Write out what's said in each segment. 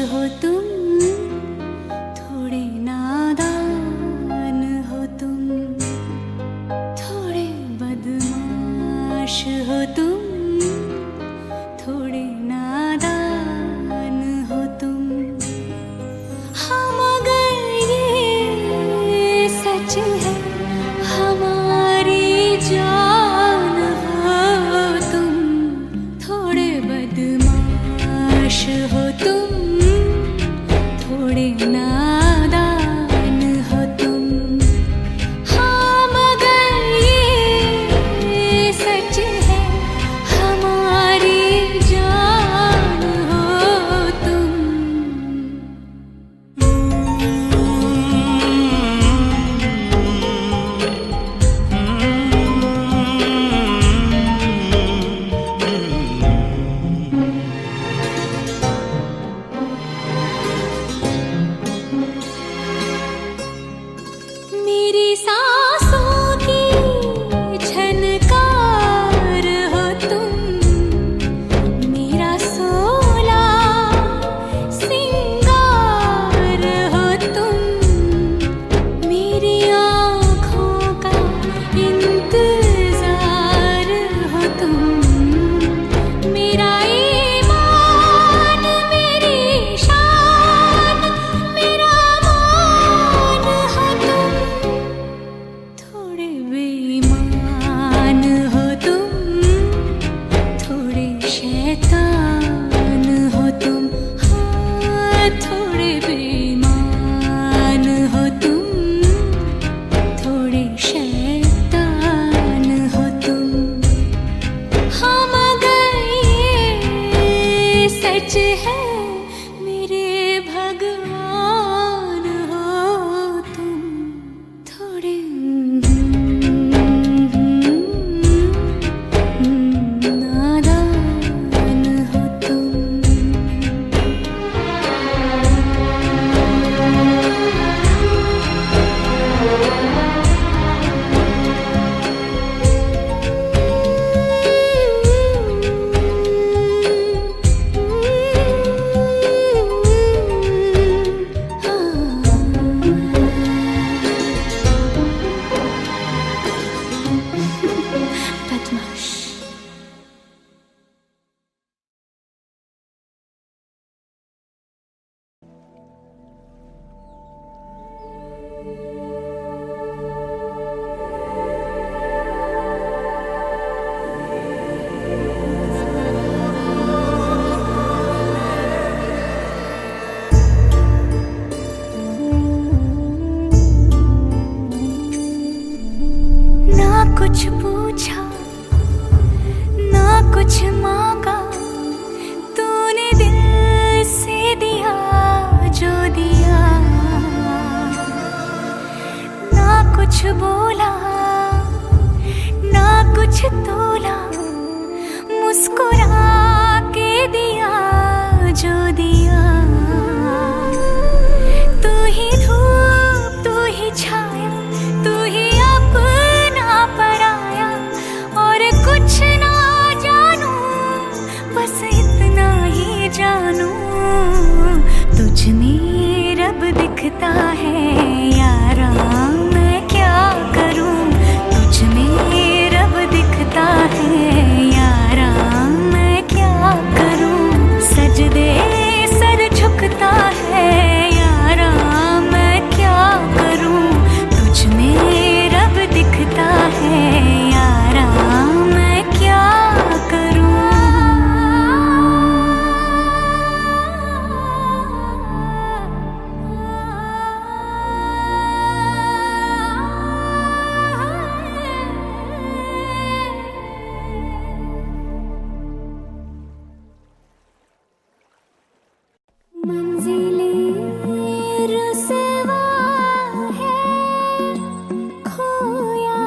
हो तुम, थोड़े नादान हो तुम, थोड़े बदमाश हो तुम, थोड़े नादान हो तुम। हाँ मगर ये सच है हमारी जान हो तुम, थोड़े बदमाश हो तुम, थोड़े नादान हो तुम। हाँ मगर ये सच है हमारी जान हो तुम। मेरी सांसों की झनकार हो तुम, मेरा सोला सिंगार हो तुम, मेरी आँखों का इंतजार हो तुम, मेरा ईमान मेरी शान मेरा मान हो तुम, थोड़े बेईमान हो तुम, थोड़े शैतान हो तुम। हाँ थोड़े बेईमान हो तुम, थोड़े शैतान हो तुम। हाँ मगर ये सच है मेरे भगवान हो तुम, थोड़े नादान हो तुम। बदमाश। ना कुछ पूछा ना कुछ मांगा, तूने दिल से दिया जो दिया। ना कुछ बोला ना कुछ तोला, मुस्कुरा के दिया जो दिया। तू ही धूप तू ही छाया, तू ही अपना पराया, और कुछ ना जानू बस इतना ही जानू, तुझ में रब दिखता है यारा मैं क्या करूं। तुझ में रब दिखता है यारा मैं क्या करूं। सजदे सर झुकता है यारा मैं क्या करूं। तुझ में रब दिखता है यारा मैं क्या करूं। मंजिलें रुसवा है, खोया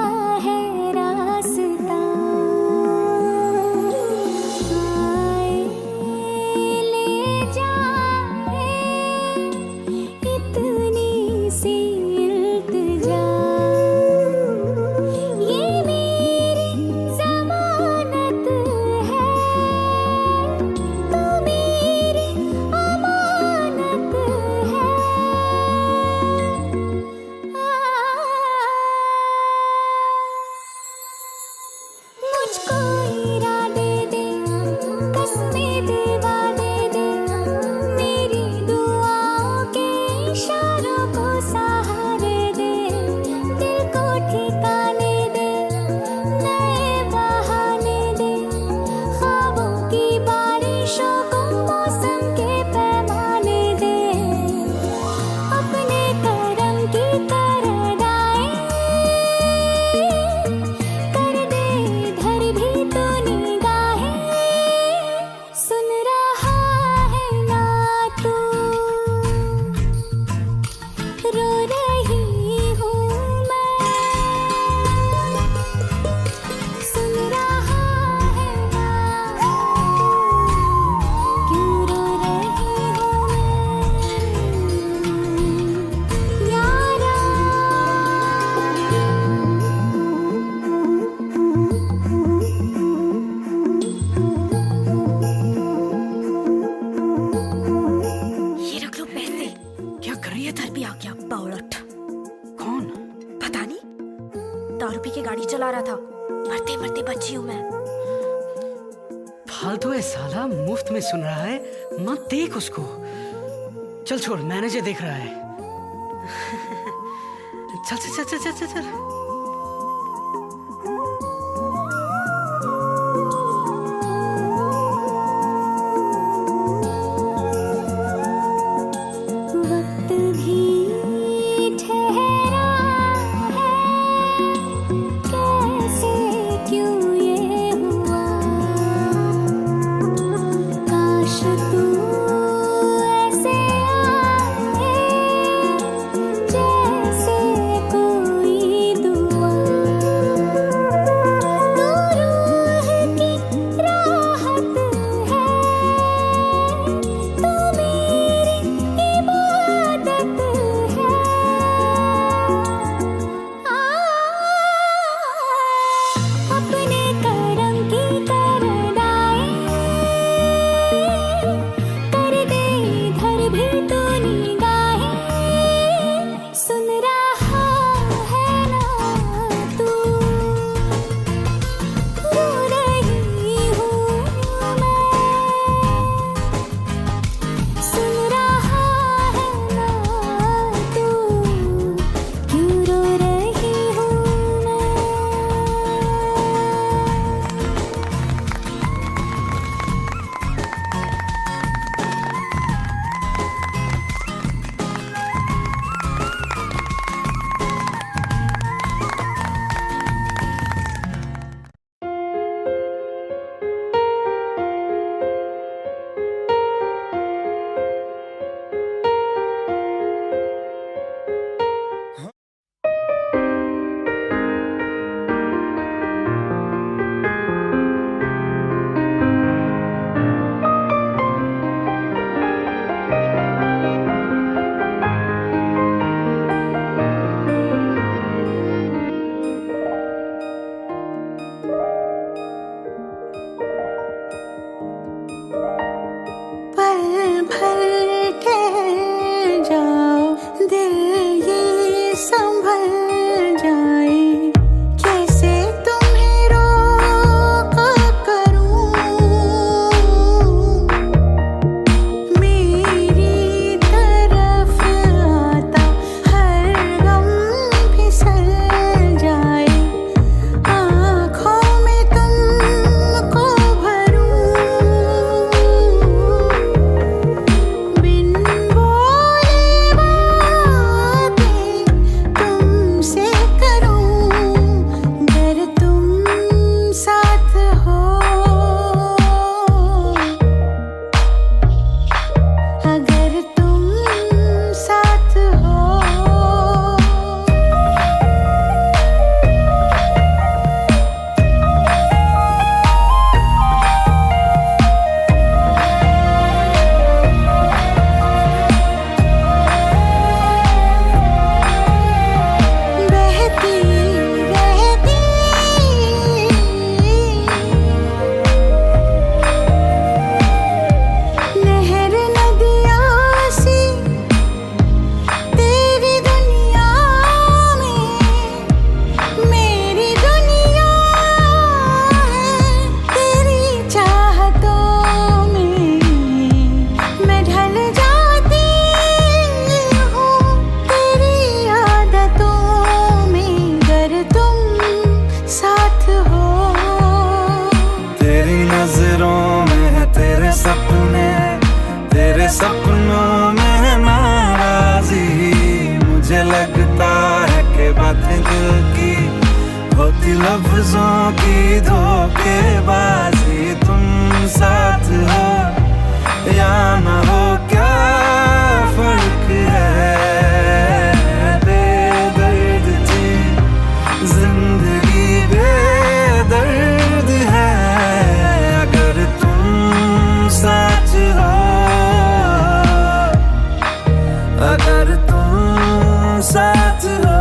है रास्ता, आए ले जाए इतनी सी इल्तिजा। ये मेरी ज़मानत है, तू मेरी अमानत दारू पी के गाड़ी चला रहा था। मरते मरते बची हूँ मैं। फालतू है साला, मुफ्त में सुन रहा है, मत देख उसको। चल छोड़, मैनेजर देख रहा है। चल चल चल चल चल चल। वक्त भी ठहरा है, कैसे क्यों ये हुआ। काश तू ऐसे आए जैसे कोई दुआ। तू रूह की राहत है, तू मेरी इबादत है। अपने करम की करदाई कर दे इधर भी तू निगाहें। सुन रहा है ना तू, रो रही हूँ मैं। सुन रहा है ना तू, क्यों रो रही हूँ मैं। पल भर ठहर जाओ, दिल ये संभल जाए। कैसे तुम्हें रोका करूं, मेरी तरफ आता हर गम फिसल जाए। आँखों में तुमको भरूं, बिन बोले बातें तुमसे करूं। अगर तुम साथ हो, अगर तुम साथ हो। बहती रहती नहर नदियाँ सी तेरी दुनिया में, मेरी दुनिया है तेरी चाहतों में। मैं ढल जाती हूँ तेरी आदतों में, अगर तुम साथ हो। तेरी नजरों में है तेरे सपने, तेरे सपनों में है नाराजी। मुझे लगता है कि बातें दिल की होती लफ्जों की धोखेबाजी। तुम साथ हो या ना हो, क्या फर्क है। बेदर्द थी जिंदगी, बेदर्द है। अगर तुम साथ हो, अगर तुम साथ हो।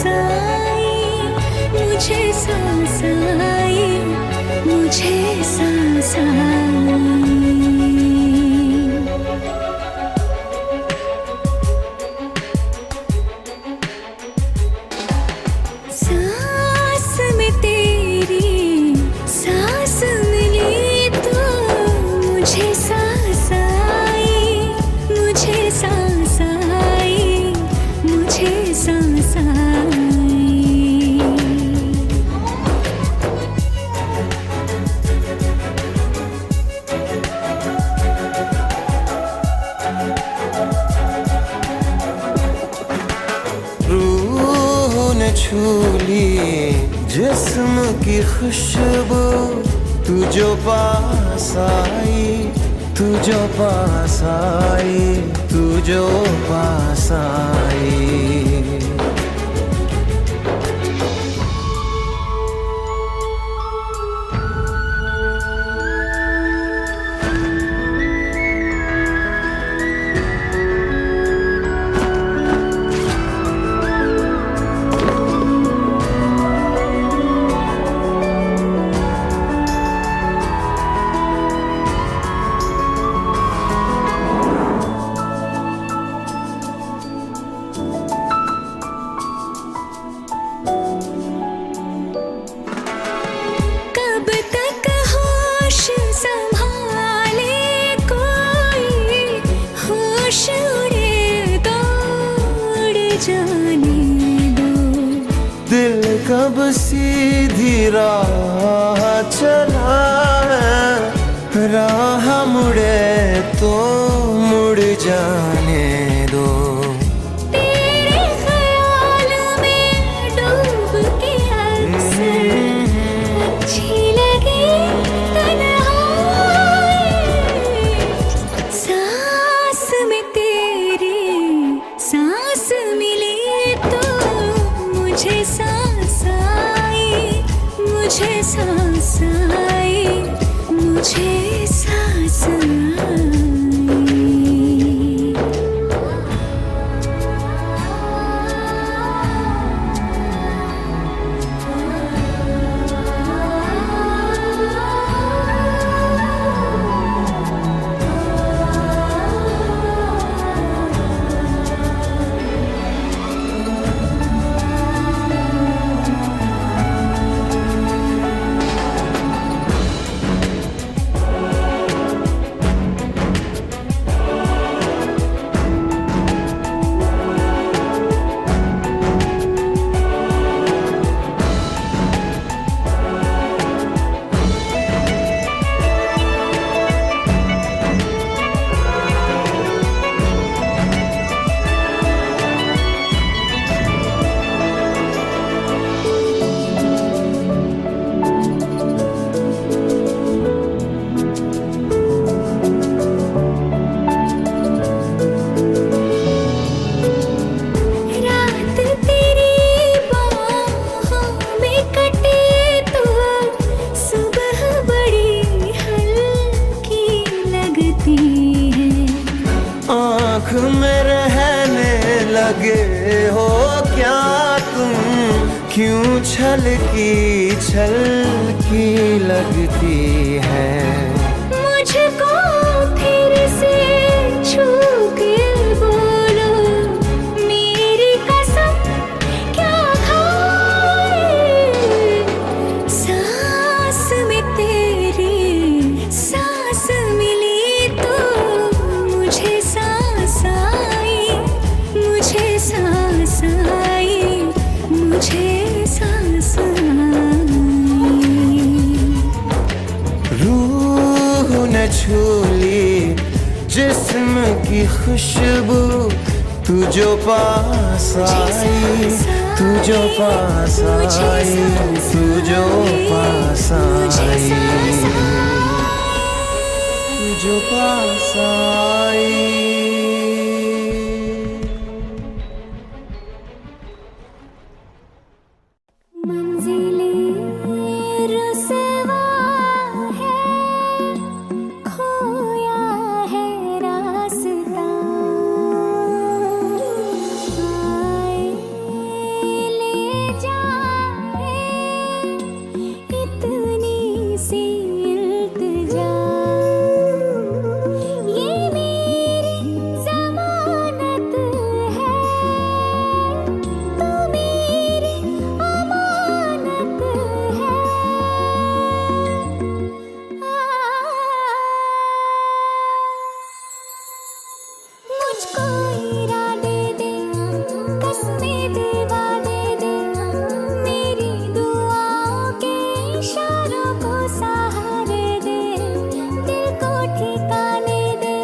सांस आई, मुझे सांस आई, मुझे सांस आई। सांस में तेरी सांस मिली तो मुझे सांस आई, मुझे सांस आई, मुझे सांस आई। रूह ने छू ली जिस्म की खुशबू, तू जो पास आई, तू जो पास आई, तू जो पास आई। कब तक होश संभाले कोई, होश उड़े तो उड़ जाने दो। दिल कब सीधी राह चला है, राह मुड़े तो मुड़ जाने दो। तेरे ख्याल में डूब के अक्सर अच्छी लगी तन्हाई। सांस में तेरी सांस मिली तो मुझे सांस आई, मुझे सांस आई, मुझे सांस आई। रात तेरी बाहों में कटे तो सुबह बड़ी हल्की लगती है। आँख में रहने लगे हो क्या तुम, क्यों छलकी लगती है। मुझको फिर से छू के बोलो, मेरी कसम क्या खाए। सांस में तेरी सांस मिली तो मुझे सांस आई, मुझे सांस आई, मुझे सांस आई। रूह ने छू ली जिस्म की खुशबू, तू जो पास आई, तू जो पास आई, तू जो पास आई, तू जो पास आई। मुझको इरादे दे, कसमें दे, वादे दे, मेरी दुआओं के इशारों को सहारे दे, दिल को ठिकाने दे,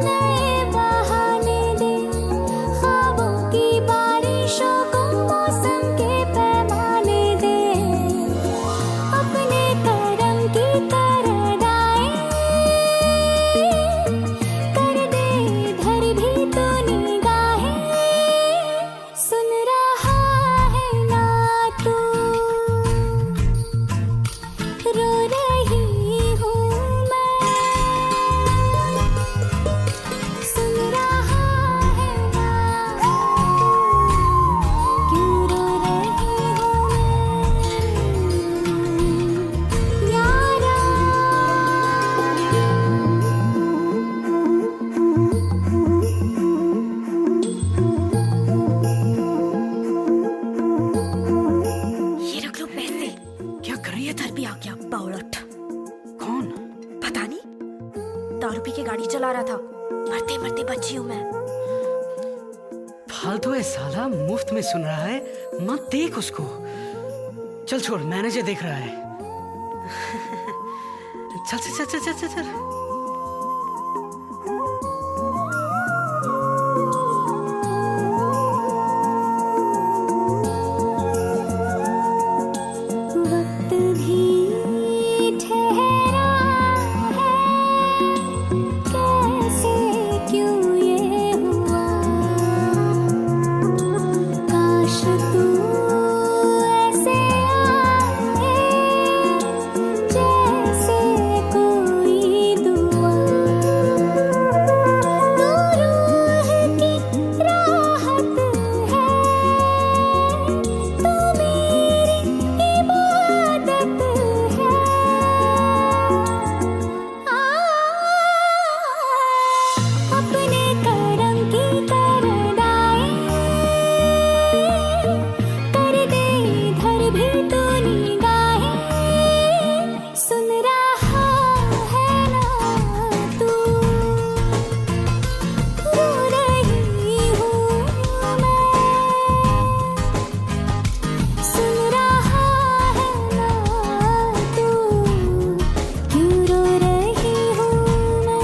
नए बहाने दे, ख्वाबों की बारिशों को मौसम के पैमाने दे, अपने करम की करदाएं कर दे इधर भी तो निगाहें, सुन रहा है ना तू, रो रही हूँ मैं, सुन रहा है ना, क्यों रो रही हूँ मैं, यारा। ये रख लो पैसे। क्या कर रही है इधर भी आ गया बावड़ट। कौन? पता नहीं, दारू पी के गाड़ी चला रहा था, मरते मरते बची हूँ मैं। फालतू है साला, मुफ्त में सुन रहा है, मत देख उसको। चल छोड़, मैनेजर देख रहा है। चल चल चल चल चल चल। वक्त भी ठहरा है, कैसे क्यों ये हुआ, काश तू ऐसे आए जैसे कोई दुआ, तू रूह की राहत है, तू मेरी इबादत है, अपने करम की करदाएं कर दे इधर भी तो निगाहें, सुन रहा है ना तू, रो रही हूँ मैं, सुन रहा है ना तू, क्यों रो रही हूँ मैं।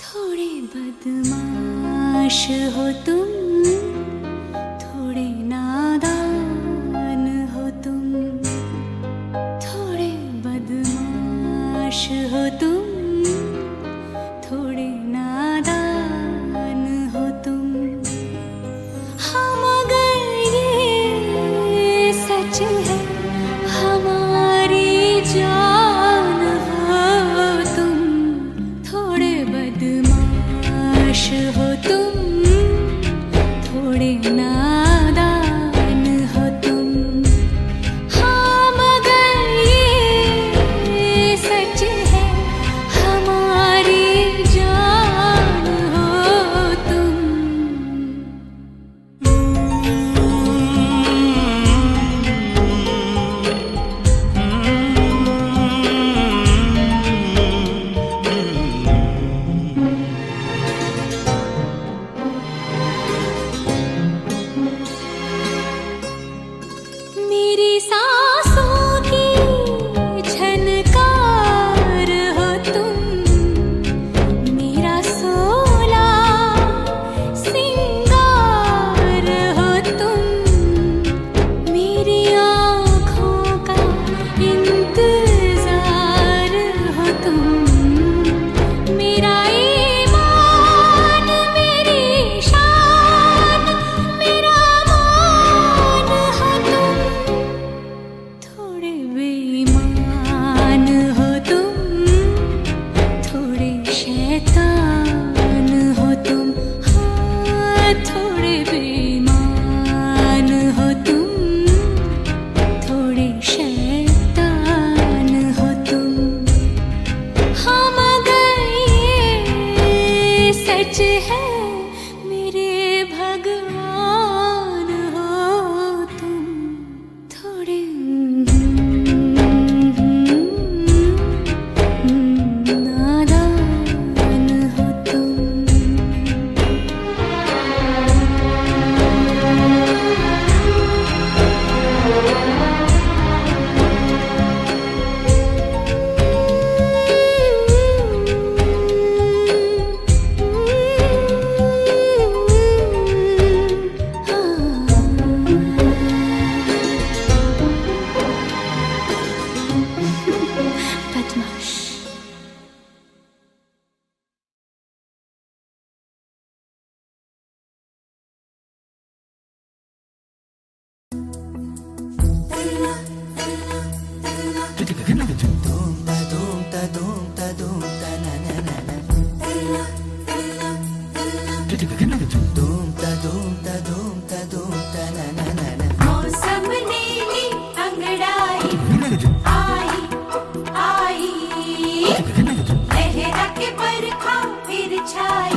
थोड़े बदमाश हो तुम, थोड़े नादान हो तुम, थोड़े बदमाश हो तुम, थोड़े नादान हो तुम, हाँ मगर ये सच है, हमारी जान हो तुम, थोड़े बदमाश हो तुम, थोड़े नादान हो तुम, हाँ मगर ये सच है, हमारी मौसम ने ली अंगड़ाई, आई आई लहरा के बरखा फिर छाई,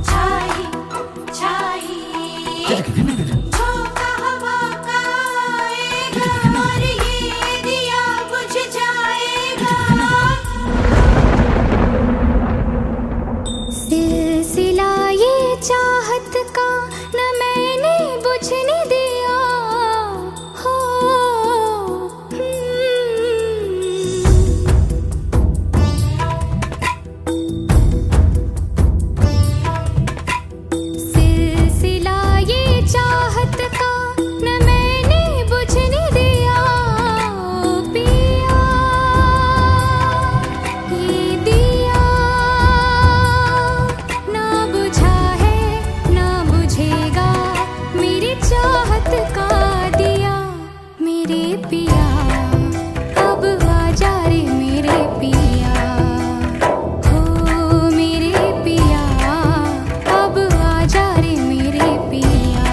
छाई छाई झोंका हवा का आएगा और ये दिया बुझ जाएगा। सिलसिला ये चाहत का न मैंने बुझने दिया हो। सिलसिला ये चाहत का न मैंने बुझने दिया पिया, ये दिया ना बुझा है ना बुझेगा मेरी चाहत का दिया। मेरे पिया अब आजा रे मेरे पिया, हो मेरे पिया अब आजा रे मेरे पिया।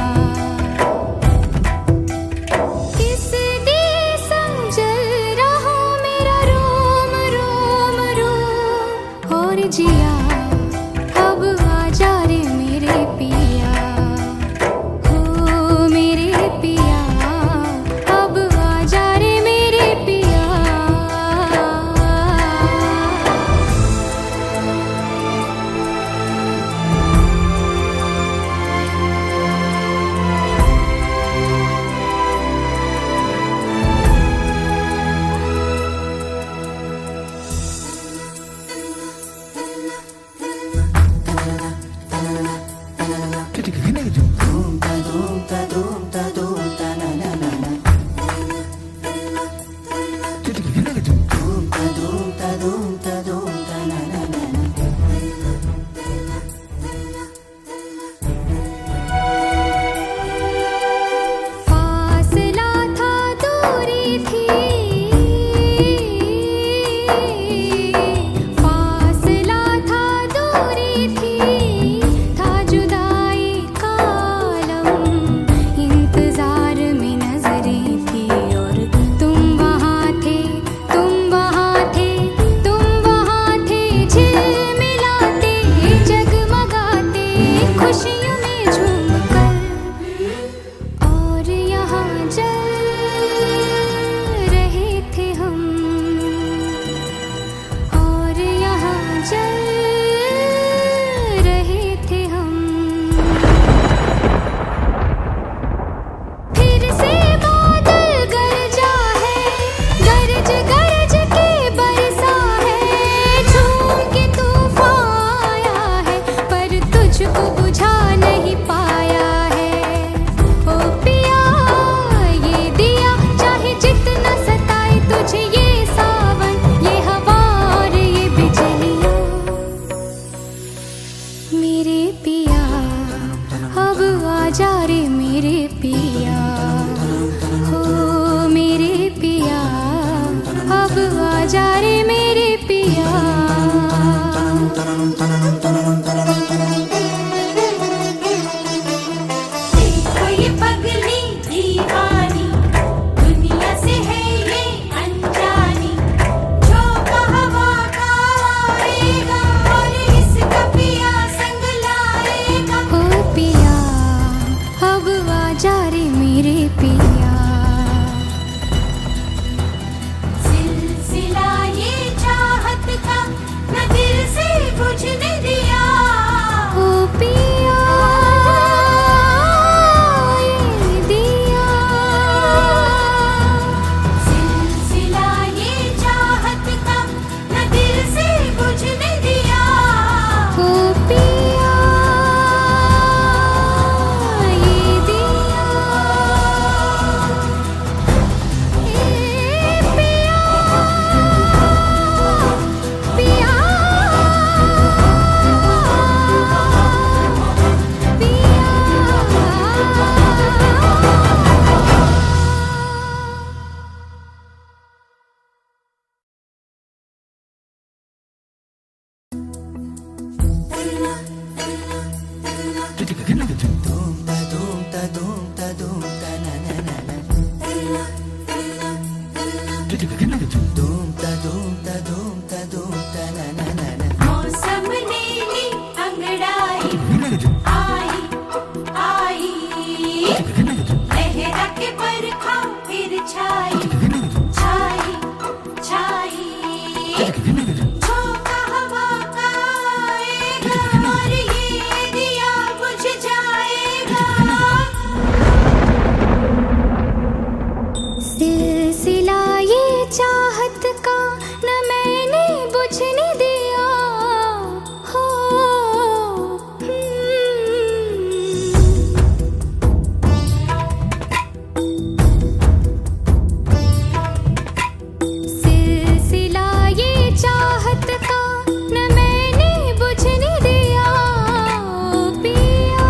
किस दी समझल रहा मेरा रोम रोम रोम और जिया अब आजा रे मेरे पिया, हो मेरे पिया अब आजा रे मेरे पिया। मौसम नीली अंगड़ाई आई आई लहरा के बरखा फिर छाई छाई छाई झोंका हवा का आएगा और ये दिया बुझ जाएगा सिलसिला ये चाहत का न मैंने बुझने दिया हो सिलसिला ये चाहत का न मैंने बुझने दिया पिया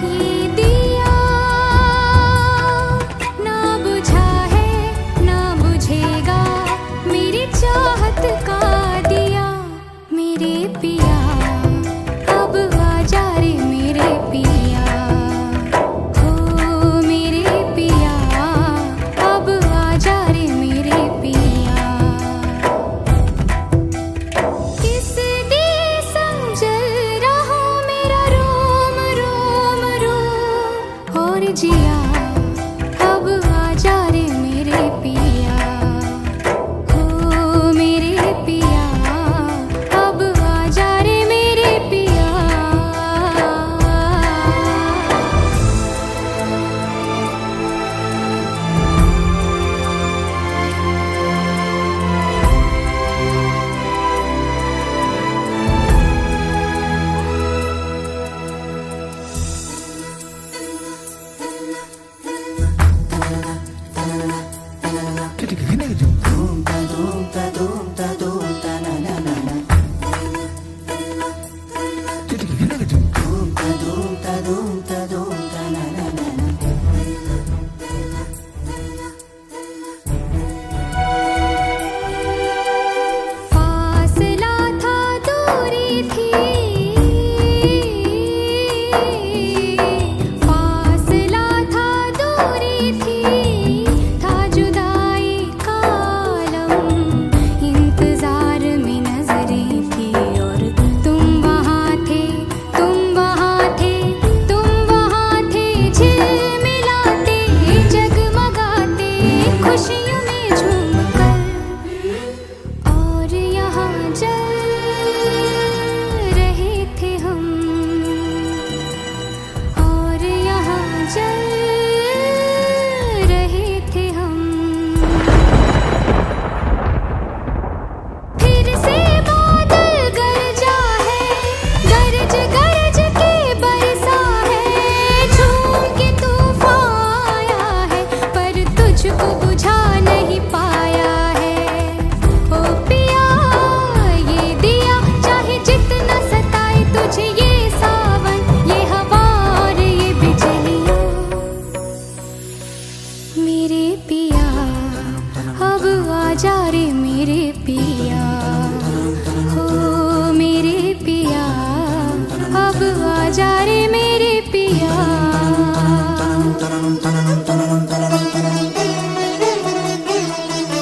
ये दिया ना बुझा है ना बुझेगा मेरी चाहत का दिया मेरे पिया अब आजा रे मेरे पिया हो मेरे पिया अब आजा रे मेरे पिया किस दिए समझल रहा मेरा रोम रोम रोम और जिया अब आजा रे मेरे पिया हो मेरे पिया अब आजा रे मेरे पिया फासला था दूरी थी फासला था दूरी थी था जुदाई का आलम इंतजार में नजरें थी और तुम वहाँ थे तुम वहाँ थे तुम वहाँ थे झिलमिलाते जगमगाते खुशियों में झूमकर और यहाँ जल रहे थे हम और यहाँ जल रहे थे हम फिर से बादल गरजा है गरज गरज के बरसा है झूम के तूफान आया है पर तुझको बुझा नहीं पाया है ओ पिया ये दिया चाहे जितना सताए तुझे ये सावन ये हवा और ये बिजलियाँ मेरे पिया अब आजा रे मेरे पिया हो मेरे पिया अब आजा रे मेरे पिया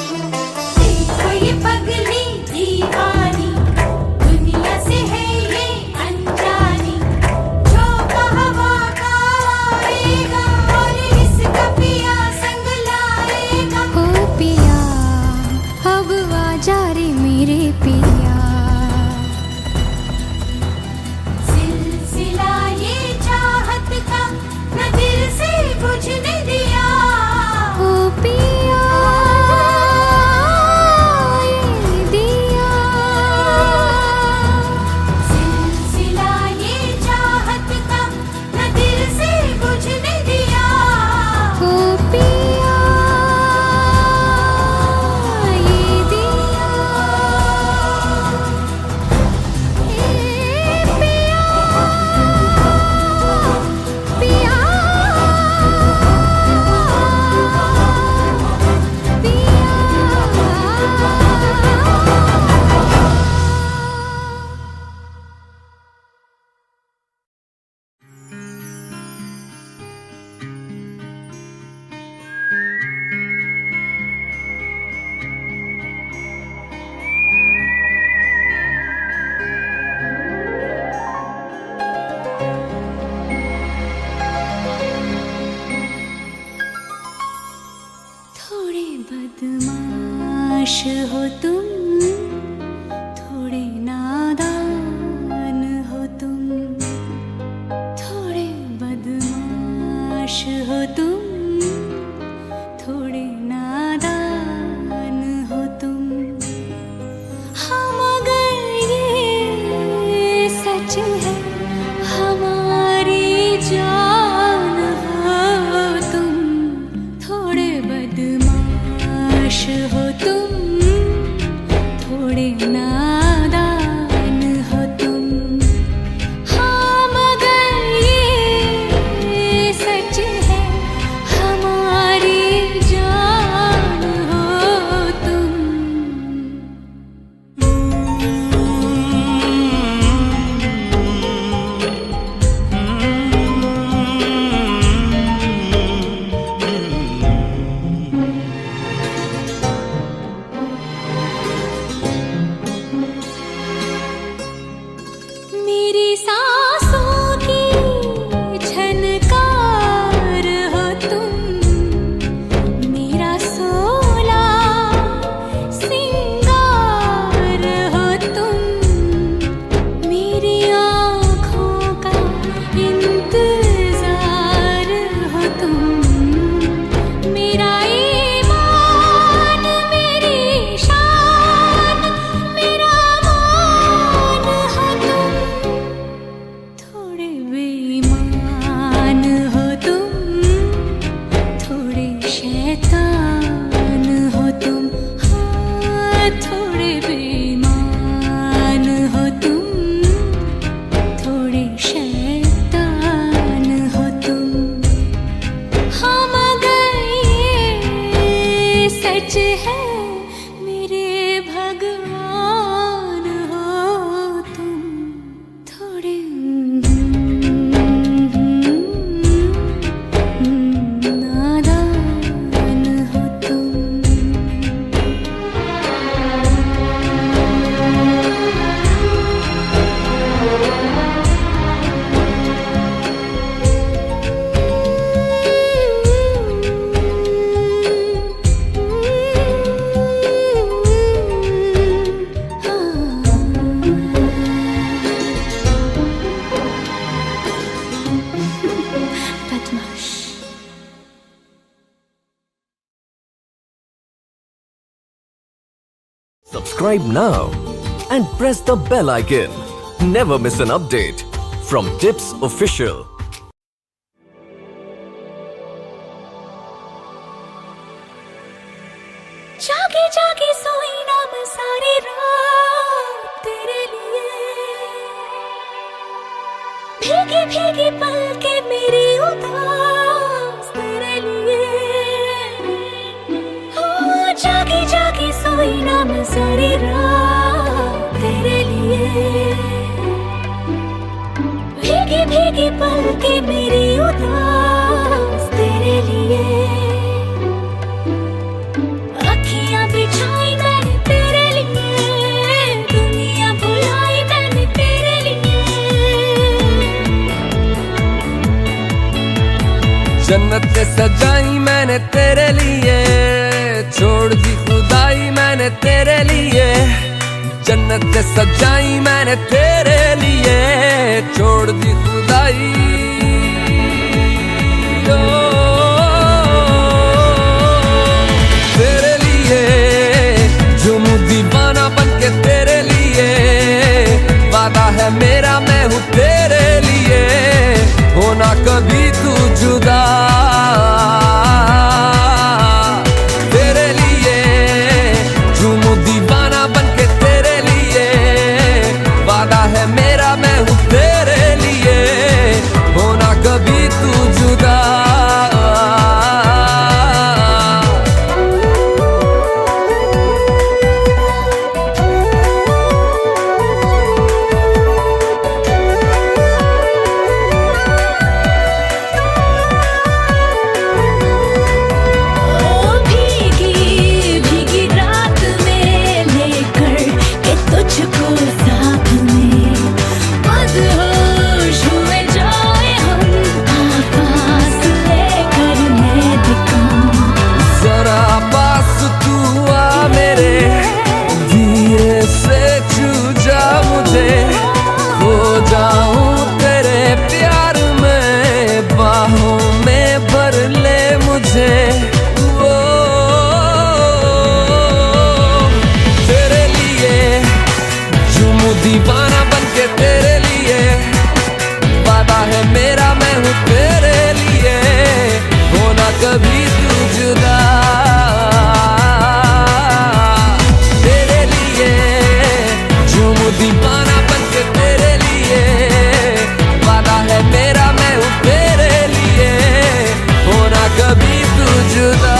देखो ये पगली दीवानी दुनिया से है ये अनजानी झोंका हवा का आएगा और इसका पिया संग लाएगा हो पिया अब आजा रे मेरे पिया सिलसिला ये चाहत का न दिल से बुझने दिया ओ पिया ये दिया सिलसिला ये चाहत का न दिल से बुझने दिया ओ पिया ये दिया मेरी सांसों की झनकार हो तुम, मेरा सोला सिंगार हो तुम, मेरी आँखों का इंतजार हो तुम, मेरा ईमान मेरी शान मेरा मान हो तुम, थोड़े बेईमान हो तुम, थोड़े शैतान हो तुम, हाँ थोड़े बेईमान हो तुम, थोड़े शैतान हो तुम, हाँ मगर ये सच है मेरे भगवान हो तुम, थोड़े नादान हो तुम। बदमाश। Subscribe now and press the bell icon. Never miss an update from Tips Official. जागे जागे सोई ना मैं सारी रात तेरे लिए, भीगी भीगी पलके मेरी उदास तेरे लिए, ओ जागे जागे सोई ना मैं सारी रात तेरे लिए, भीगी भीगी पलके मेरी उदास तेरे लिए, अखियां बिछाई मैंने तेरे लिए, दुनिया भुलाई मैंने तेरे लिए, जन्नत सजाई मैंने तेरे लिए, छोड़ दी खुदाई मैंने तेरे लिए, जन्नत सजाई मैंने तेरे लिए, छोड़ दी खुदाई, ओ, तेरे लिए झूमूं दीवाना बनके तेरे लिए, वादा है मेरा मैं हूँ तेरे लिए, होना कभी तू जुदा, तेरे लिए झूमूं दीवाना बनके तेरे लिए, वादा है मेरा मैं हूँ तेरे लिए, होना कभी तू जुदा। दीवाना बनके तेरे लिए, वादा है मेरा मैं हूँ तेरे लिए, होना कभी तू जुदा, तेरे लिए झूमूं दीवाना बनके तेरे लिए, वादा है मेरा मैं हूँ तेरे लिए, होना कभी तू जुदा।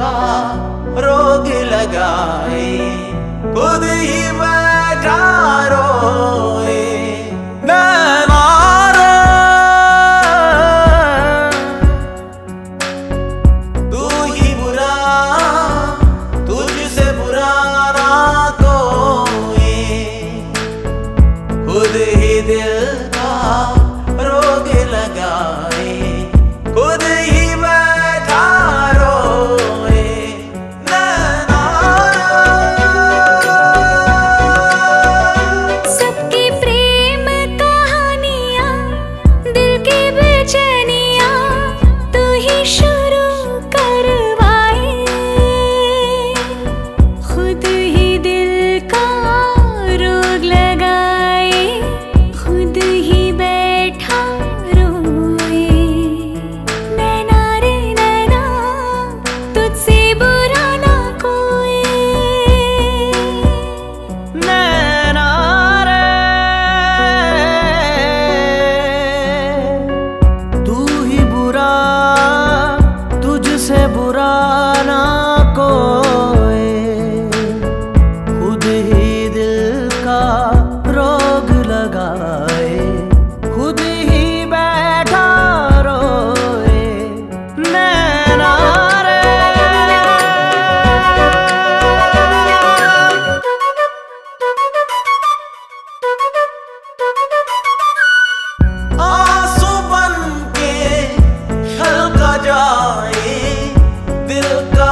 का रोग लगाए, खुद ही बैठा रोए। नैना रे, तू ही बुरा, तुझसे बुरा ना कोई, खुद ही दिल का रोग लगाए, खुद ही बैठा रोए। नैना सबकी प्रेम कहानियाँ, दिल की बेचैनियाँ तू ही शुरू करवाए, खुद ही दिल का रोग लगाए, खुद ही बैठा रोए। नैना रे नैना, तुझसे बुरा ना कोई। नैना रे, तू ही बुरा, तुझसे बुरा ना कोई, खुद ही दिल का रोग लगाए, खुद ही बैठा रोए। नैना रे, आंसू बन के छलका जाए दिल का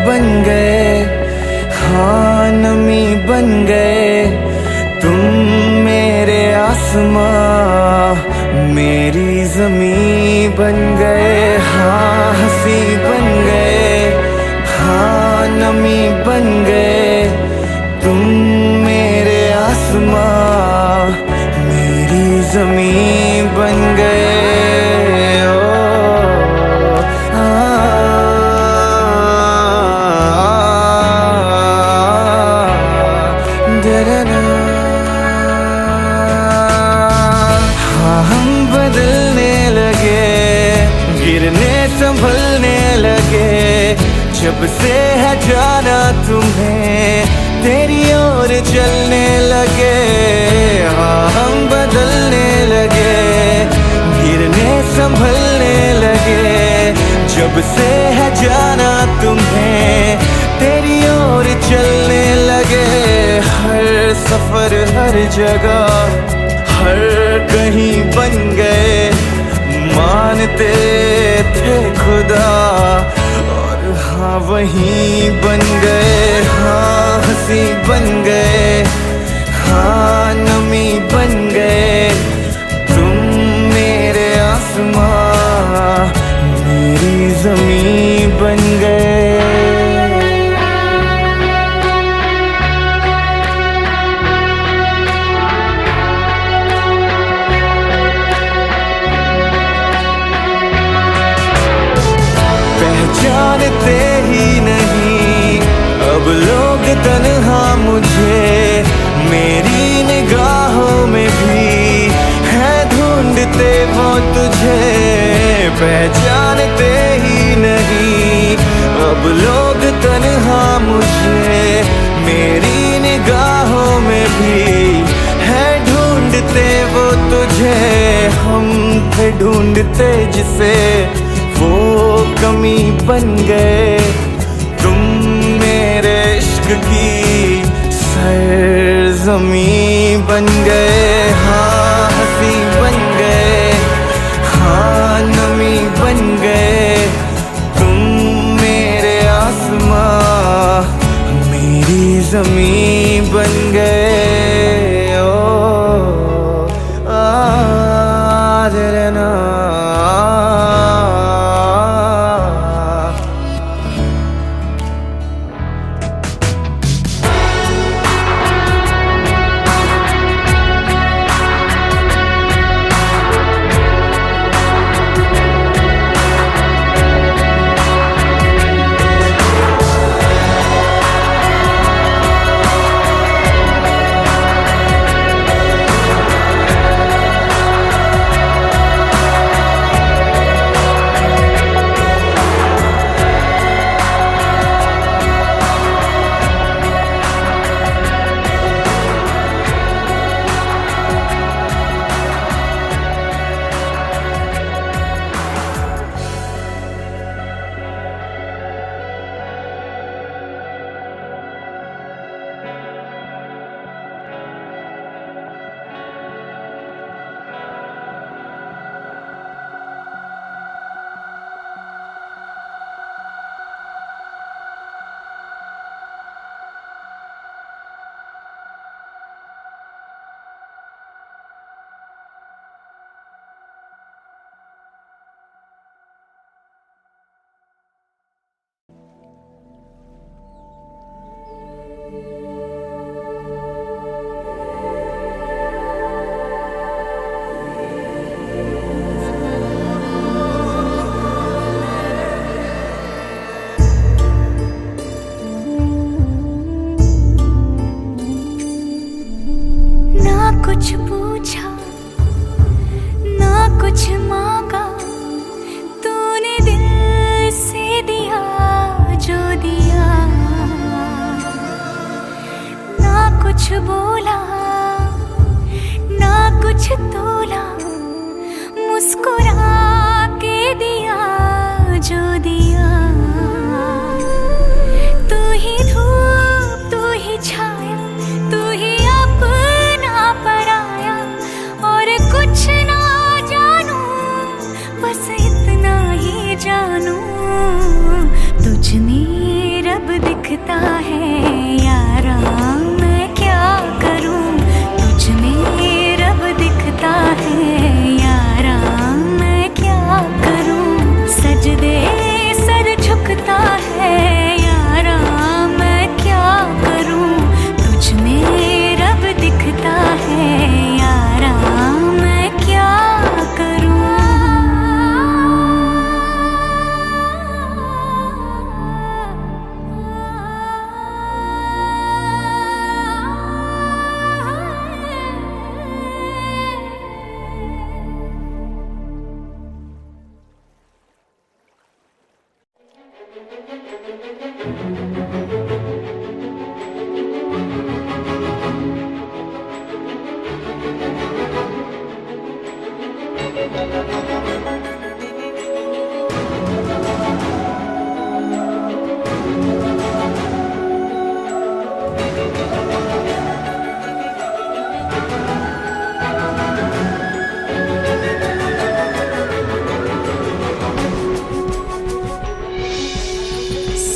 बन गए, हाँ नमी बन गए तुम मेरे आसमां, मेरी ज़मीं बन गए, हाँ हंसी बन गए, हाँ नमी बन गए तुम मेरे आसमां, मेरी ज़मीं बन गए। हाँ हम बदलने लगे, गिरने संभलने लगे, जब से है जाना तुम्हें तेरी ओर चलने लगे। हाँ हम बदलने लगे, गिरने संभलने लगे, जब से है जाना तुम्हें तेरी ओर चलने लगे। हर सफर हर जगह हर कहीं बन गए, मानते थे खुदा और हाँ वहीं बन गए, हाँ हंसी बन गए, हाँ नमी बन गए तुम मेरे आसमां, मेरी ज़मीं बन गए। जानते ही नहीं अब लोग तन्हा मुझे, मेरी निगाहों में भी है ढूंढते वो तुझे। पहचानते ही नहीं अब लोग तन्हा मुझे, मेरी निगाहों में भी है ढूंढते वो तुझे। हम थे ढूंढते जिसे वो कमी बन गए, तुम मेरे इश्क की सरज़मीं बन गए। हाँ हंसी बन गए, हाँ नमी बन गए तुम मेरे आसमां, मेरी ज़मीं बन गए। ओ आदरना कुछ पूछा ना कुछ मांगा, तूने दिल से दिया जो दिया। ना कुछ बोला ना कुछ तोला, मुस्कुरा के दिया जो दिया। तू ही धूप तू ही छाया, तू ही अपना पराया, और कुछ ना जानू बस इतना ही जानू, तुझ में रब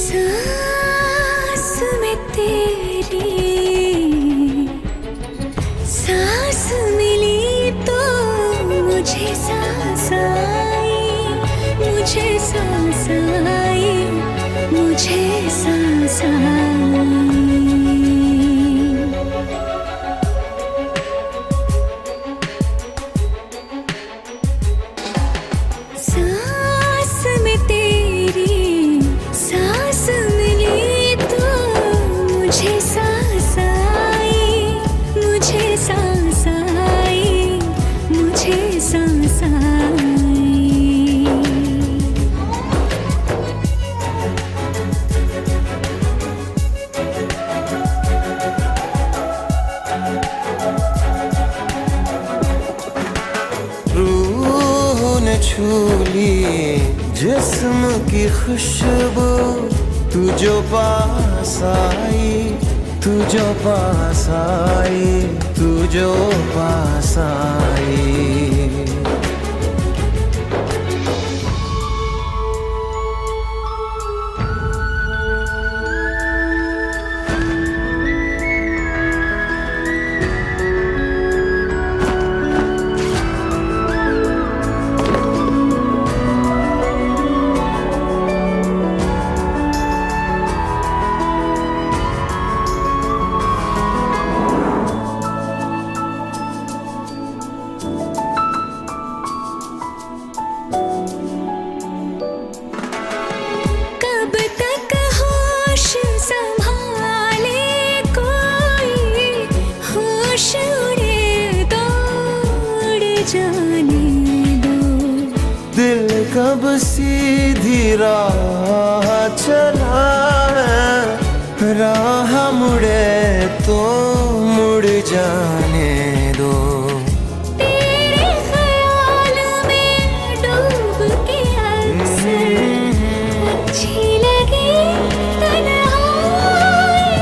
सांस में तेरी सांस मिली तो मुझे सांस आई, मुझे सांस आई, मुझे सांस आई। सांस में तेरी सांस मिली तो मुझे सांस आई, मुझे सांस आई, मुझे सांस आई। रूह ने छू ली जिस्म की खुशबू, तू जो पास आई, तू जो पास आई, तू जो पास आई। कब तक होश संभाले कोई, होश उड़े दौड़ जाने दो। दिल कब सीधी राह चला है, राह मुड़े तो मुड़ जाने दो। तेरे ख्याल में डूब के अक्सर अच्छी लगी तन्हाई।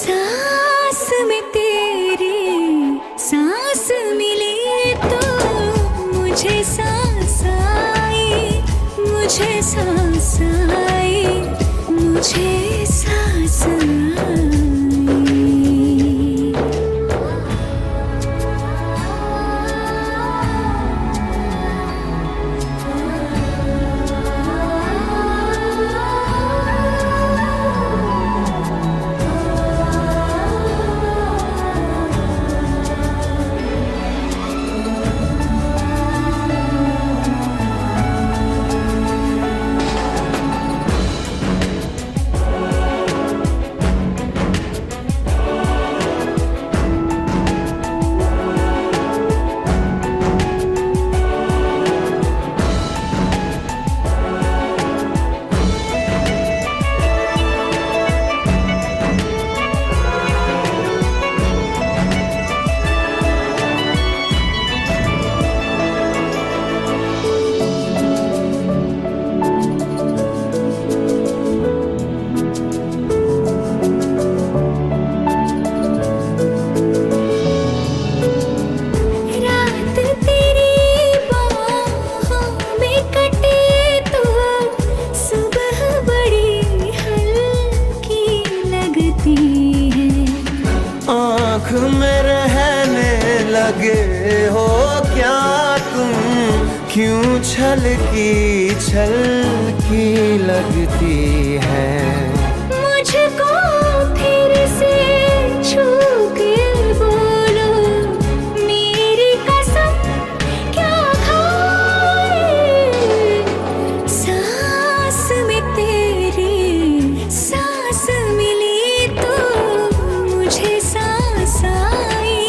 सांस में तेरी सांस मिली तो मुझे सांस आई, मुझे सांस आई, मुझे सांस आई। रात तेरी बाहों में कटे तो सुबह बड़ी हल्की लगती है। आँख में रहने लगे हो क्या तुम, क्यों छलकी छलकी लगती है। मुझको फिर से छू के बोलो, मेरी कसम क्या खाए। सांस में तेरी सांस मिली तो मुझे सांस आई,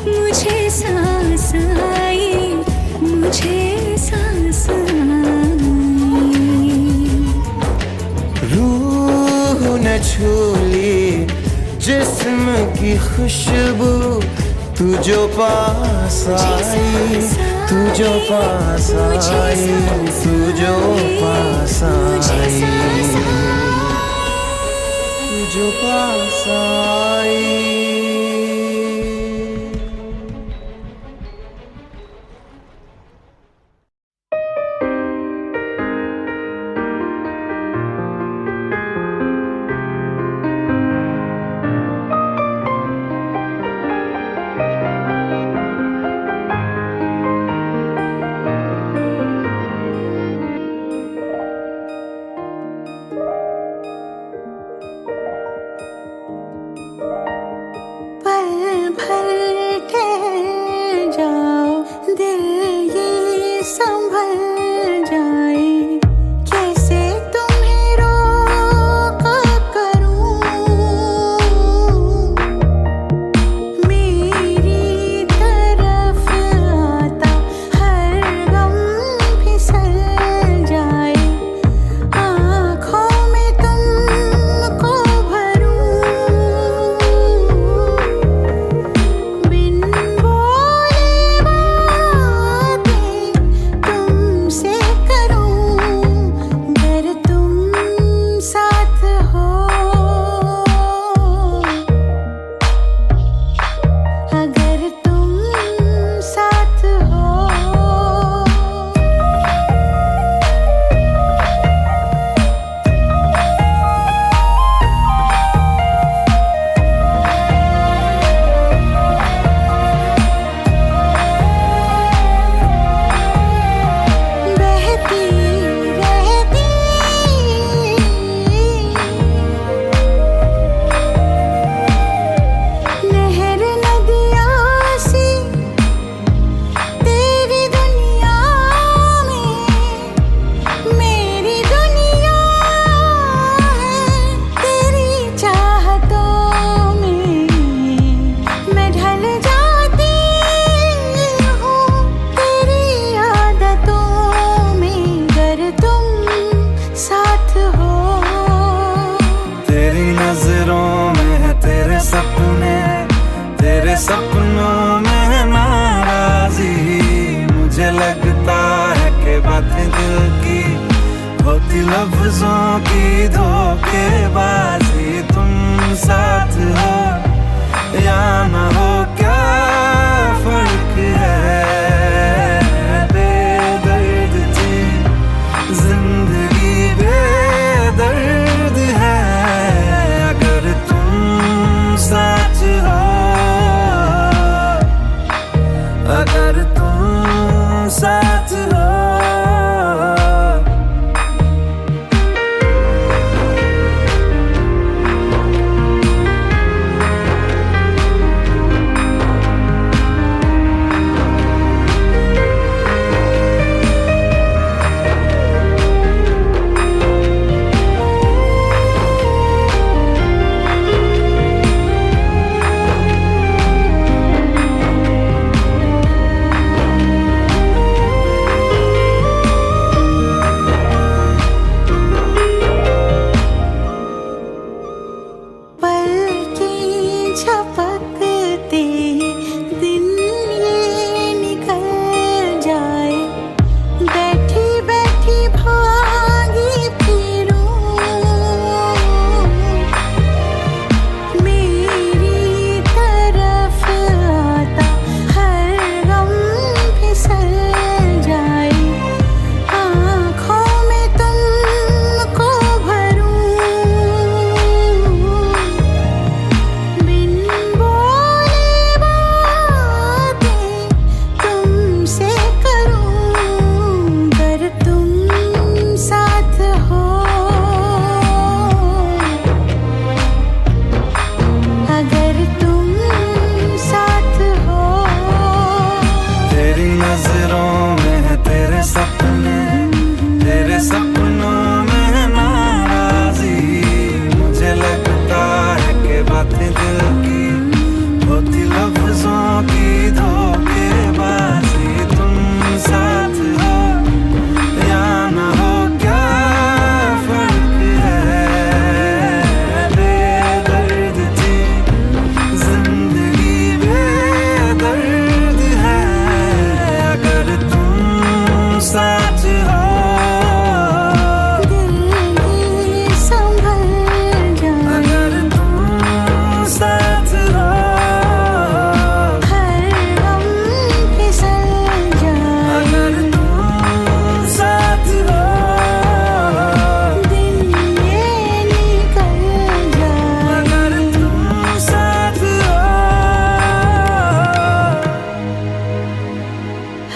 मुझे सांस आई, मुझे सांस आई। रूह ने छू ली जिस्म की खुशबू, तू जो पास आई, तू जो पास आई, तू जो पास आई, तू जो पास आई। सपनों में नाराजी, मुझे लगता है कि बातें दिल की होती लफ्जों की धोखेबाजी। तुम साथ हो या न हो क्या फर्क है, बेदर्द थी जिंदगी बेदर्द है। अगर तुम साथ हो, अगर तुम साथ हो।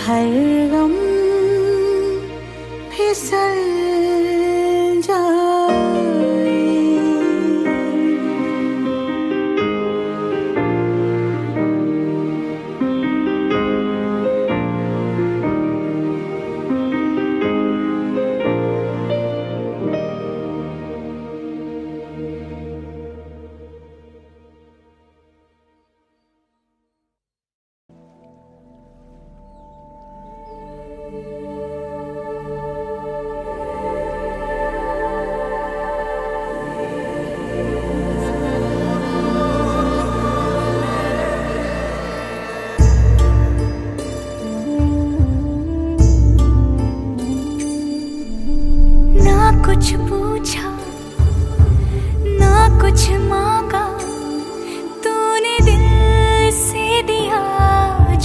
हर गम फिसल जाए। कुछ पूछा ना कुछ मांगा, तूने दिल से दिया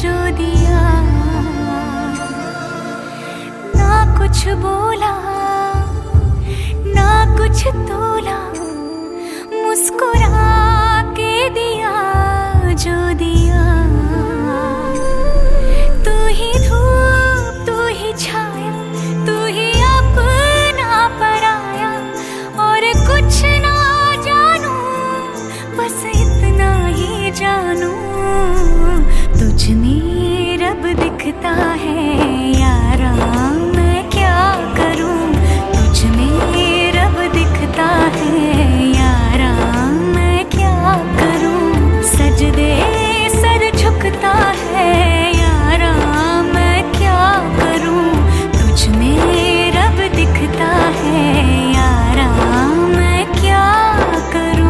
जो दिया। ना कुछ बोला ना कुछ तोला, मुस्कुरा के दिया जो दिया। तू ही धूप तू ही छाया, तू ही अपना पराया, और कुछ ना जानू बस इतना ही जानू, तुझ में रब दिखता है यारा, मैं क्या करूं। तुझ में रब दिखता है यारा, मैं क्या करूं। सजदे सर झुकता है यारा, मैं क्या करूं। तुझ में रब दिखता है यारा, मैं क्या करूं।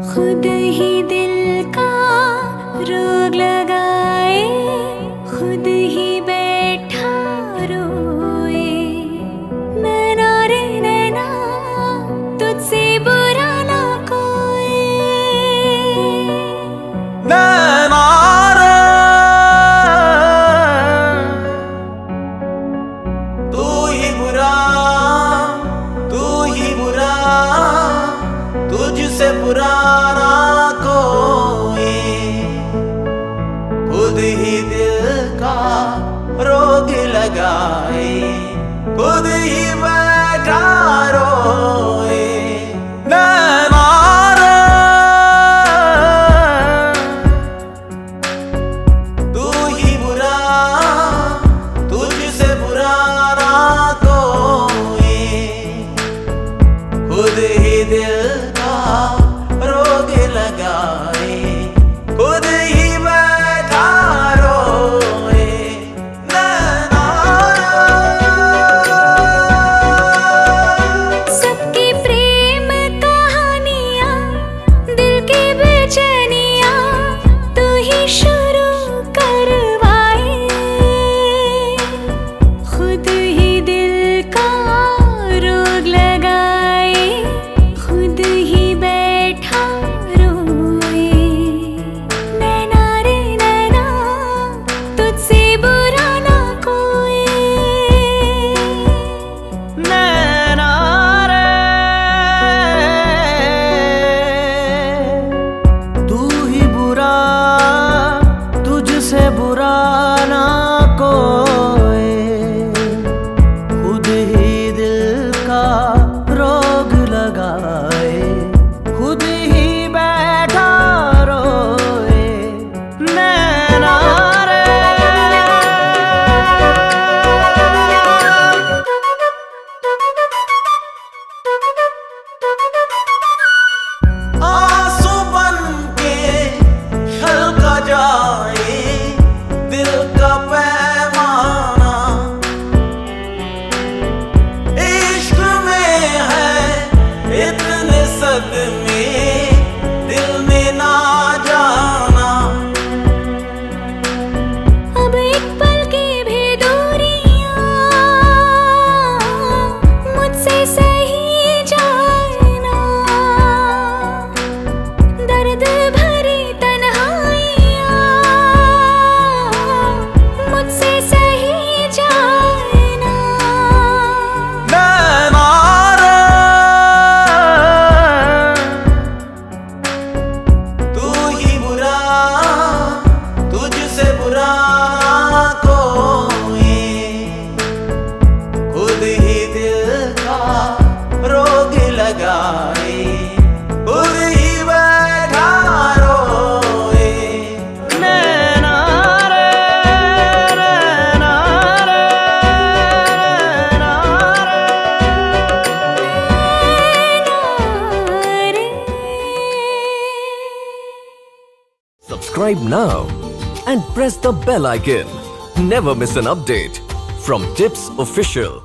खुद ही दिल का रोग लगाए, खुद ही बैठा रोए। नैना रे नैना तुझसे बुरा ना कोई। नैना रे तू ही बुरा, तू ही बुरा, तुझसे बुरा ना कोई। खुद ही दिल का रोग लगाए, खुद ही बैठा रोए। नैना रे तू ही बुरा, तुझसे बुरा ना कोई। खुद ही दिल का रोग लगाए, खुद ही बैठा रोए। नैना सबकी प्रेम कहानियाँ, दिल की बेचैनियाँ, तू ही शुरू करवाए। खुद ही दिल का रोग लगाए, खुद ही बैठा रोए। नैना रे नैना तुझसे बुरा ना कोई। नैना रे तू ही बुरा, तुझसे बुरा ना कोई। खुद ही दिल का रोग लगाए, खुद ही बैठा रोए। नैना रे आंसू बन के छलका जाए दिल का पैमाना। इश्क में है इतने सदमे, दिल ने ना जाना। अब एक पल की भी दूरियां, subscribe now and press the bell icon. Never miss an update from Tips Official.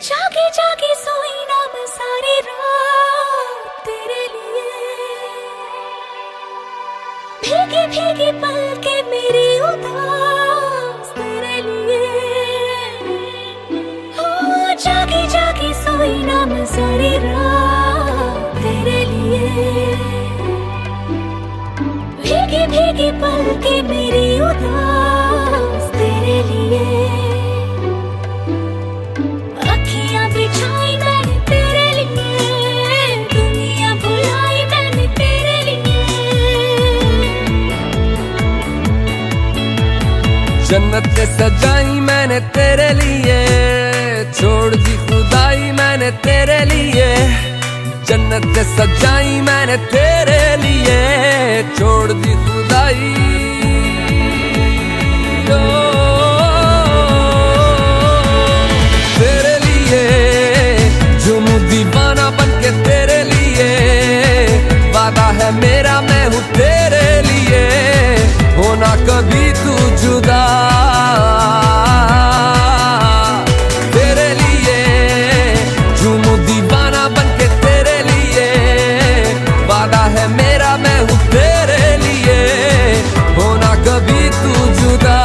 जागे जागे सोई ना मैं सारी रात तेरे लिए, भीगी भीगी पलके मेरी उदास तेरे लिए। हो जागे जागे सोई ना मैं सारी रात तेरे लिए, भीगी भीगी पलके मेरी उदास तेरे लिए। अखियां बिछाई मैंने तेरे लिए, दुनिया भुलाई मैंने तेरे लिए। जन्नत सजाई मैंने तेरे लिए, छोड़ दी खुदाई मैंने तेरे लिए। जन्नत सजाई मैंने तेरे लिए, छोड़ दी खुदाई। तेरे लिए झूमूं दीवाना बनके तेरे लिए, वादा है मेरा मैं हूँ तेरे लिए, होना कभी तू जुदा। तेरे लिए झूमूं दीवाना बनके तेरे लिए, वादा है मेरा मैं हूँ तेरे लिए, होना कभी तू जुदा।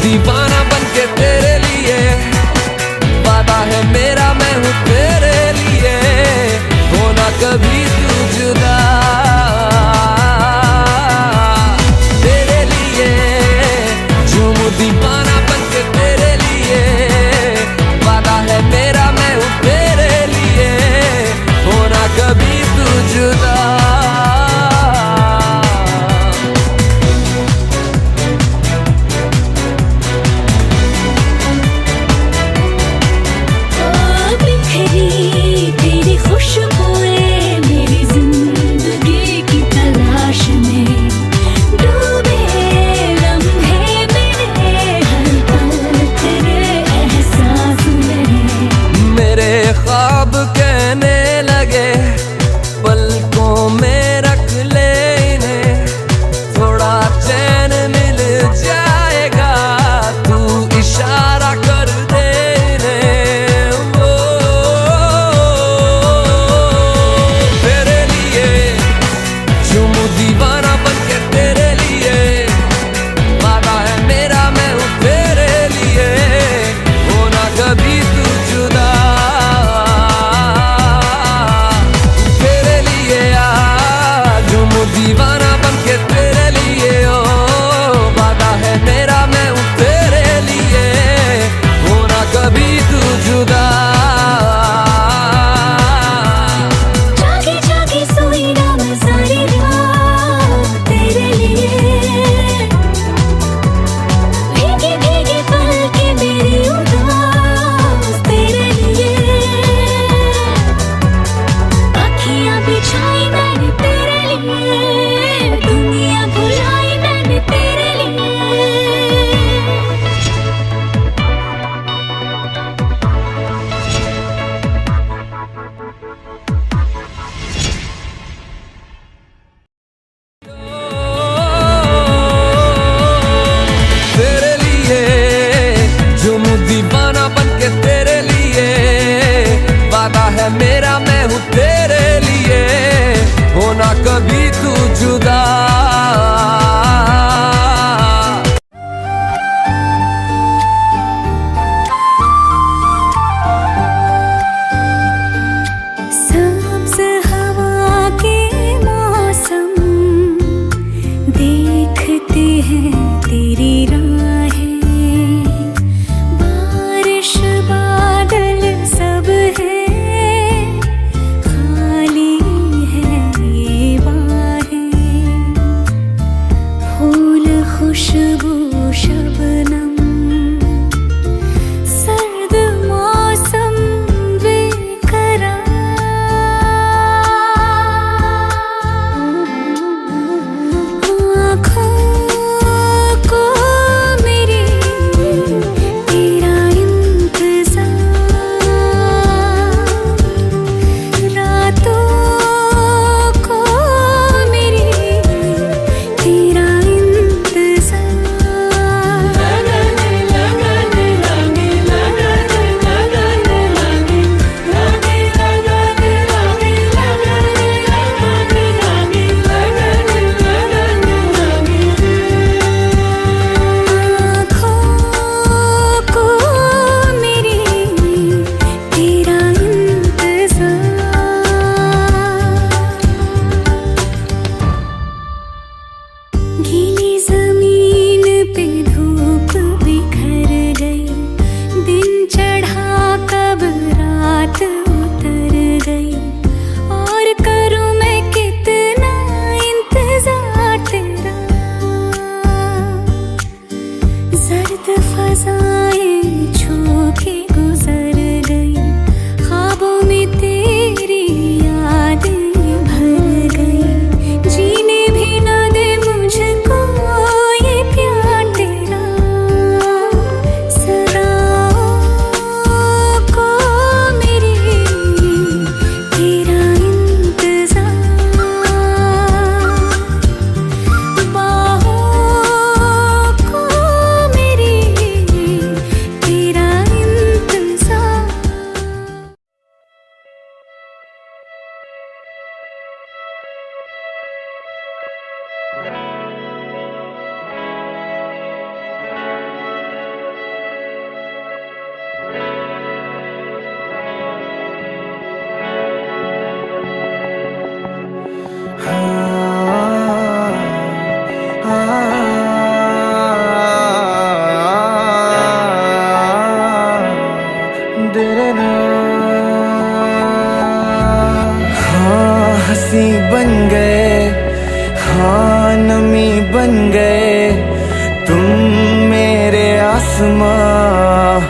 दीवाना बनके तेरे लिए, वादा है मेरा मैं हूँ तेरे लिए, होना कभी तू जुदा। तेरे लिए झूमूं दीवाना बनके तेरे लिए, वादा है मेरा मैं हूँ तेरे लिए, होना कभी तू जुदा। तेरी खुशबुएं मेरी जिंदगी की तलाश में, डूबे लम्हे मेरे हर पल तेरे एहसास में। मेरे ख्वाब कहने लगे पलकों में रख ले इन्हें, थोड़ा चैन मिल जाएगा तू इशारा कर दे इन्हें। वो तेरे लिए झूमूं दीवाना बनके तेरे लिए, वादा है मेरा मैं हूँ तेरे लिए, होना कभी तू जुदा। तेरे लिए झूमूं दीवाना बनके तेरे लिए, ओ वादा है मेरा मैं हूँ तेरे लिए, होना कभी तू जुदा। जागे जागे सोई ना मैं सारी रात तेरे लिए, भीगी भीगी पलके मेरी उदास तेरे लिए। अखियां बिछाई मैंने तेरे लिए, दुनिया भुलाई मैंने तेरे लिए। तेरे लिए झूमूं दीवाना बनके तेरे लिए, वादा है मेरा मैं हूँ तेरे लिए, होना कभी तू जुदा। हंसी बन गए, हाँ नमी बन गए तुम मेरे आसमां,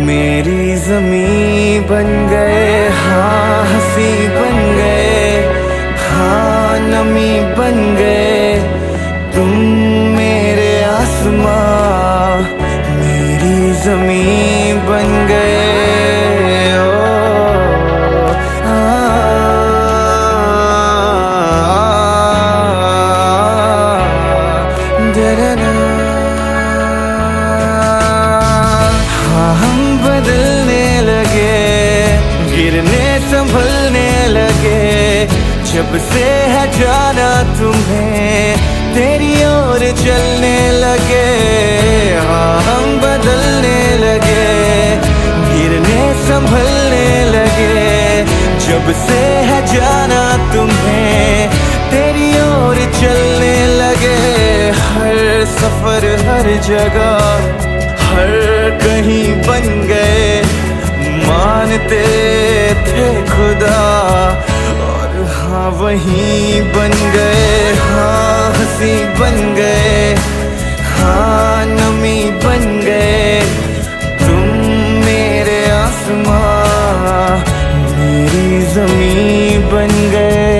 मेरी जमी बन गए, हाँ हंसी बन गए, हाँ नमी बन गए तुम मेरे आसमां, मेरी जमी बन गए। संभलने लगे जब से है जाना तुम्हें, तेरी ओर चलने लगे, हाँ हम बदलने लगे, गिरने संभलने लगे जब से है जाना तुम्हें, तेरी ओर चलने लगे। हर सफर हर जगह हर कहीं बन गए, मानते थे खुदा और हाँ वहीं बन गए, हाँ हंसी बन गए, हाँ नमी बन गए तुम मेरे आसमां, मेरी जमी बन गए।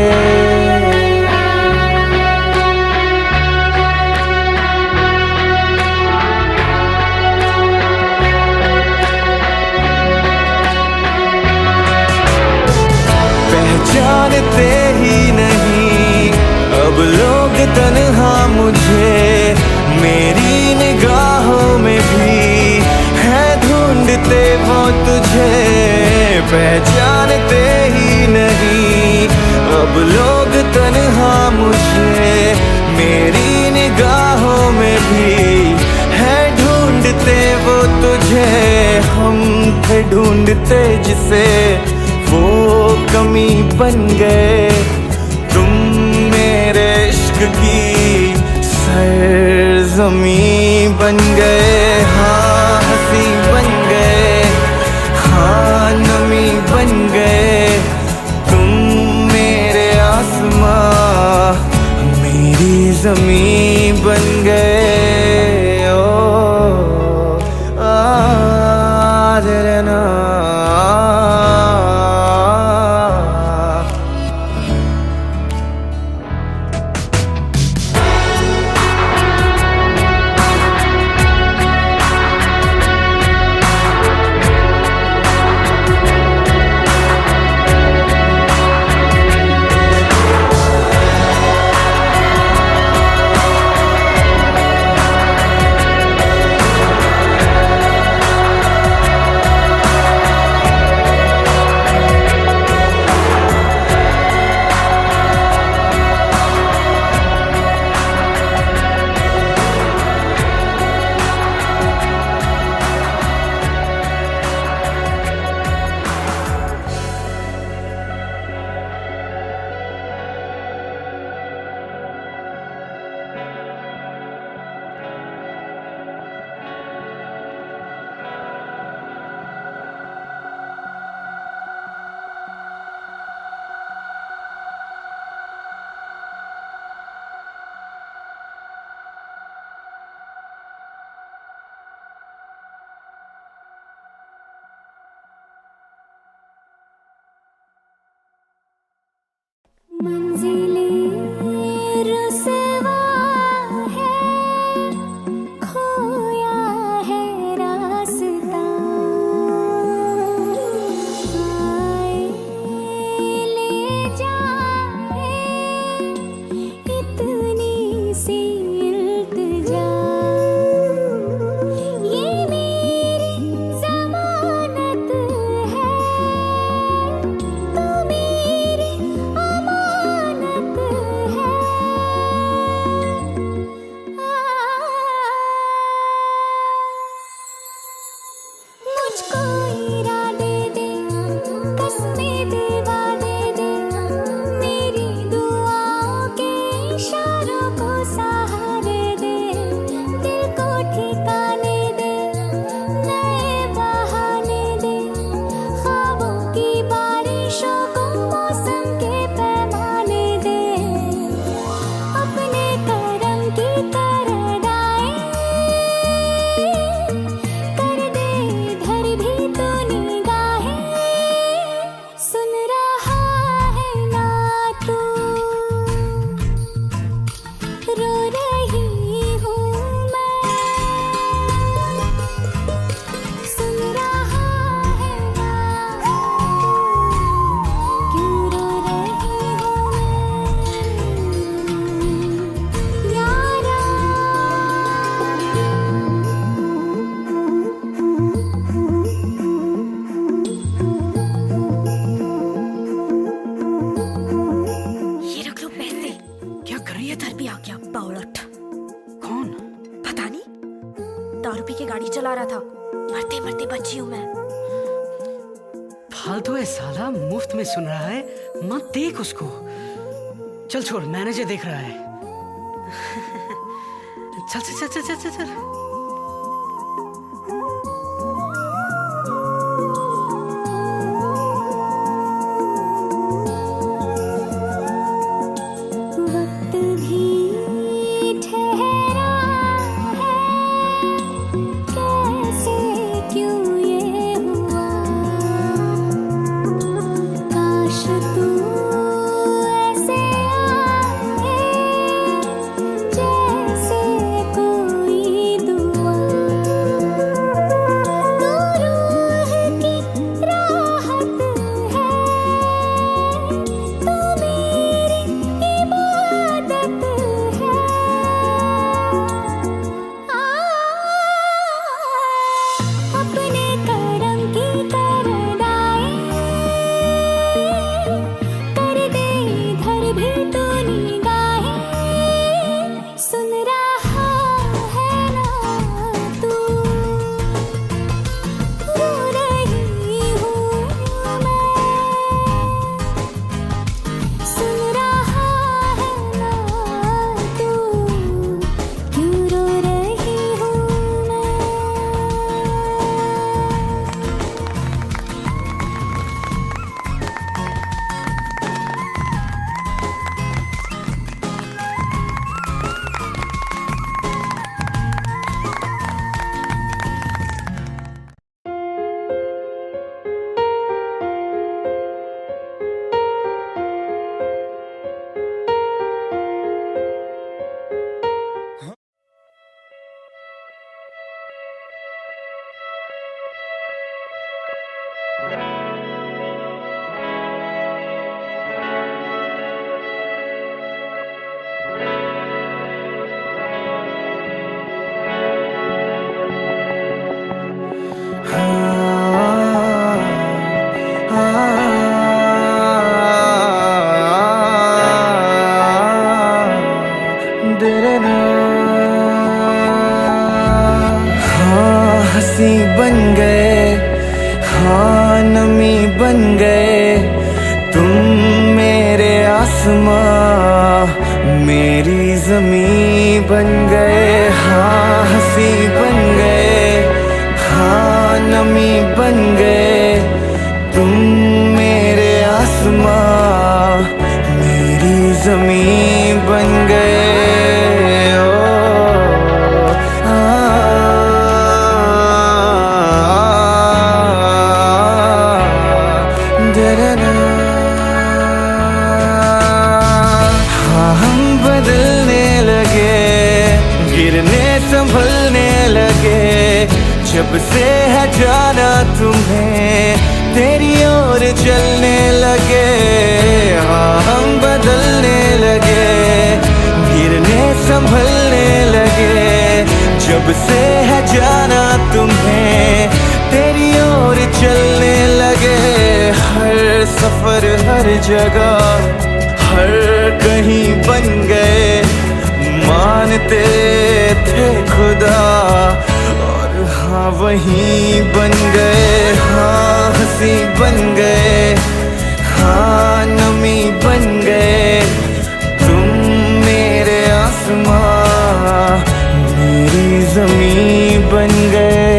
जानते ही नहीं अब लोग तन्हा मुझे, मेरी निगाहों में भी है ढूंढते वो तुझे, पहचानते ही नहीं अब लोग तन्हा मुझे, मेरी निगाहों में भी है ढूंढते वो तुझे, हम थे ढूंढते जिसे वो कमी बन गए तुम मेरे इश्क की सरज़मीं बन गए, हाँ हंसी बन गए, हाँ नमी बन गए तुम मेरे आसमां, मेरी ज़मीं बन गए। ओ ना फालतू है साला, मुफ्त में सुन रहा है, मत देख उसको। चल छोड़, मैनेजर देख रहा है। चल चल चल चल चल चल। वक्त भी ठहरा है, कैसे क्यों ये हुआ, काश तू ऐसे आए जैसे कोई दुआ, तू रूह की राहत है, तू मेरी इबादत है। अपने करम की करदाई कर दे इधर भी तू निगाहें, सुन रहा है ना तू, रो रही हूँ मैं, सुन रहा है ना तू, क्यों रो रही हूँ मैं। हाँ हंसी बन गए, हाँ नमी बन गए, तुम मेरे आसमां मेरी जमी बन गए। हाँ हंसी बन गए, हाँ नमी बन गए, तुम मेरे आसमां मेरी जमी बन गए। संभलने लगे, जब से है जाना तुम्हें तेरी ओर चलने लगे। हाँ हम बदलने लगे, गिरने संभलने लगे, जब से है जाना तुम्हें तेरी ओर चलने लगे। हर सफर हर जगह हर कहीं बन गए, मानते थे खुदा और हाँ वहीं बन गए। हाँ हंसी बन गए, हाँ नमी बन गए, तुम मेरे आसमां मेरी जमी बन गए।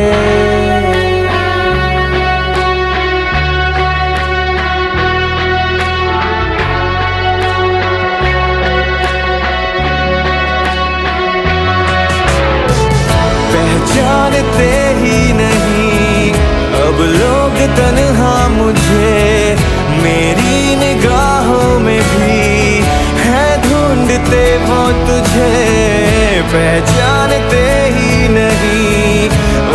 जानते ही नहीं अब लोग तन्हा मुझे, मेरी निगाहों में भी है ढूंढते वो तुझे। पहचानते ही नहीं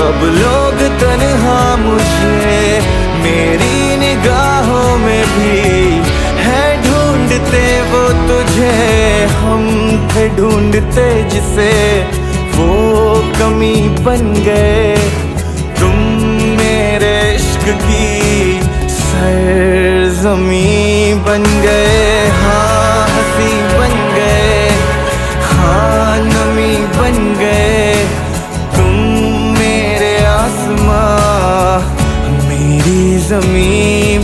अब लोग तन्हा मुझे, मेरी निगाहों में भी है ढूंढते वो तुझे। हम थे ढूंढते जिसे वो कमी बन गए, तुम मेरे इश्क की सरज़मी बन गए। हाँ हंसी बन गए, हाँ नमी बन गए, तुम मेरे आसमां मेरी जमी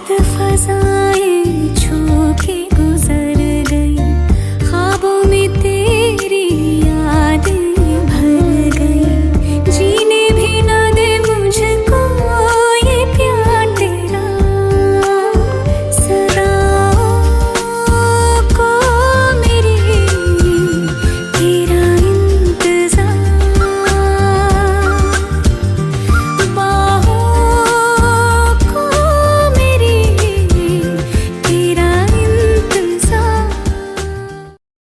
रात फजाए